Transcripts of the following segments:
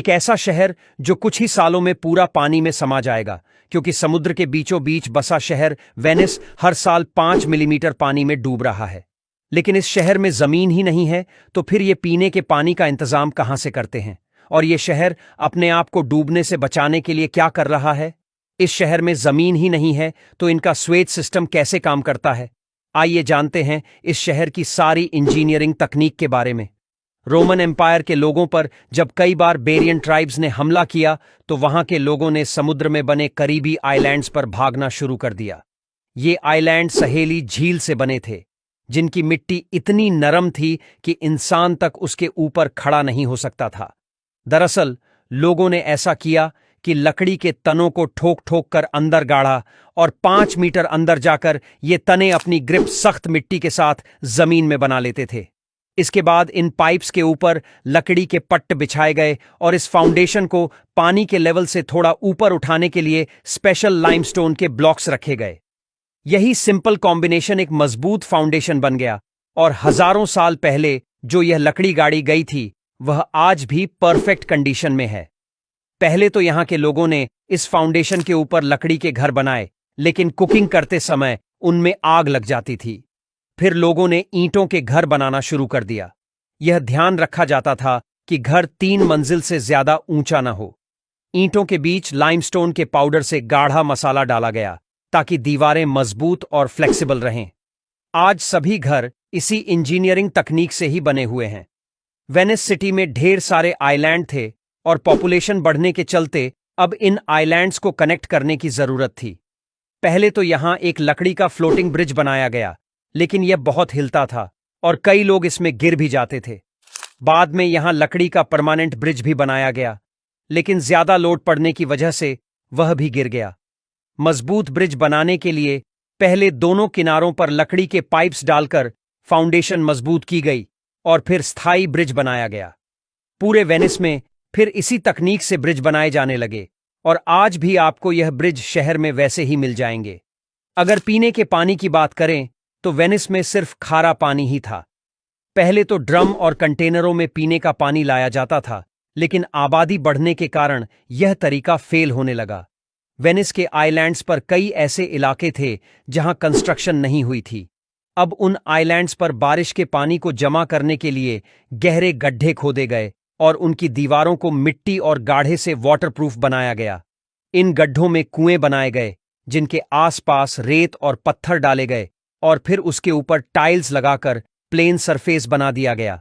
एक ऐसा शहर जो कुछ ही सालों में पूरा पानी में समा जाएगा, क्योंकि समुद्र के बीचों बीच बसा शहर वेनिस हर साल 5 मिलीमीटर पानी में डूब रहा है। लेकिन इस शहर में जमीन ही नहीं है, तो फिर ये पीने के पानी का इंतजाम कहां से करते हैं? और ये शहर अपने आप को डूबने से बचाने के लिए क्या कर रहा है? इस शहर में जमीन ही नहीं है, तो इनका स्वेज सिस्टम कैसे काम करता है? आइए जानते हैं इस शहर की सारी इंजीनियरिंग तकनीक के बारे में। रोमन एम्पायर के लोगों पर जब कई बार बेरियन ट्राइब्स ने हमला किया, तो वहां के लोगों ने समुद्र में बने करीबी आइलैंड्स पर भागना शुरू कर दिया। ये आइलैंड सहेली झील से बने थे, जिनकी मिट्टी इतनी नरम थी कि इंसान तक उसके ऊपर खड़ा नहीं हो सकता था। दरअसल लोगों ने ऐसा किया कि लकड़ी के तनों को ठोक ठोक कर अंदर गाड़ा, और 5 मीटर अंदर जाकर ये तने अपनी ग्रिप सख्त मिट्टी के साथ जमीन में बना लेते थे। इसके बाद इन पाइप्स के ऊपर लकड़ी के पट्ट बिछाए गए, और इस फाउंडेशन को पानी के लेवल से थोड़ा ऊपर उठाने के लिए स्पेशल लाइमस्टोन के ब्लॉक्स रखे गए। यही सिंपल कॉम्बिनेशन एक मजबूत फाउंडेशन बन गया, और हजारों साल पहले जो यह लकड़ी गाड़ी गई थी, वह आज भी परफेक्ट कंडीशन में है। पहले तो यहां के लोगों ने इस फाउंडेशन के ऊपर लकड़ी के घर बनाए, लेकिन कुकिंग करते समय उनमें आग लग जाती थी। फिर लोगों ने ईंटों के घर बनाना शुरू कर दिया। यह ध्यान रखा जाता था कि घर 3 मंजिल से ज्यादा ऊंचा न हो। ईंटों के बीच लाइमस्टोन के पाउडर से गाढ़ा मसाला डाला गया, ताकि दीवारें मजबूत और फ्लेक्सिबल रहें। आज सभी घर इसी इंजीनियरिंग तकनीक से ही बने हुए हैं। वेनिस सिटी में ढेर सारे आइलैंड थे, और पॉपुलेशन बढ़ने के चलते अब इन आइलैंड्स को कनेक्ट करने की जरूरत थी। पहले तो यहां एक लकड़ी का फ्लोटिंग ब्रिज बनाया गया, लेकिन यह बहुत हिलता था और कई लोग इसमें गिर भी जाते थे। बाद में यहां लकड़ी का परमानेंट ब्रिज भी बनाया गया, लेकिन ज्यादा लोड पड़ने की वजह से वह भी गिर गया। मजबूत ब्रिज बनाने के लिए पहले दोनों किनारों पर लकड़ी के पाइप्स डालकर फाउंडेशन मजबूत की गई, और फिर स्थायी ब्रिज बनाया गया। पूरे वेनिस में फिर इसी तकनीक से ब्रिज बनाए जाने लगे, और आज भी आपको यह ब्रिज शहर में वैसे ही मिल जाएंगे। अगर पीने के पानी की बात करें, तो वेनिस में सिर्फ खारा पानी ही था। पहले तो ड्रम और कंटेनरों में पीने का पानी लाया जाता था, लेकिन आबादी बढ़ने के कारण यह तरीका फेल होने लगा। वेनिस के आइलैंड्स पर कई ऐसे इलाके थे जहां कंस्ट्रक्शन नहीं हुई थी। अब उन आइलैंड्स पर बारिश के पानी को जमा करने के लिए गहरे गड्ढे खोदे गए, और उनकी दीवारों को मिट्टी और गाढ़े से वाटरप्रूफ बनाया गया। इन गड्ढों में कुएं बनाए गए, जिनके आसपास रेत और पत्थर डाले गए, और फिर उसके ऊपर टाइल्स लगाकर प्लेन सरफेस बना दिया गया।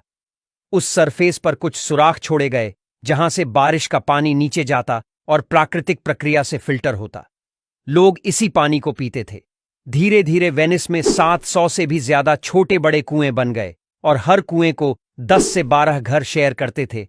उस सरफेस पर कुछ सुराख छोड़े गए, जहां से बारिश का पानी नीचे जाता और प्राकृतिक प्रक्रिया से फिल्टर होता। लोग इसी पानी को पीते थे। धीरे धीरे वेनिस में 700 से भी ज्यादा छोटे बड़े कुएं बन गए, और हर कुएं को 10 से 12 घर शेयर करते थे,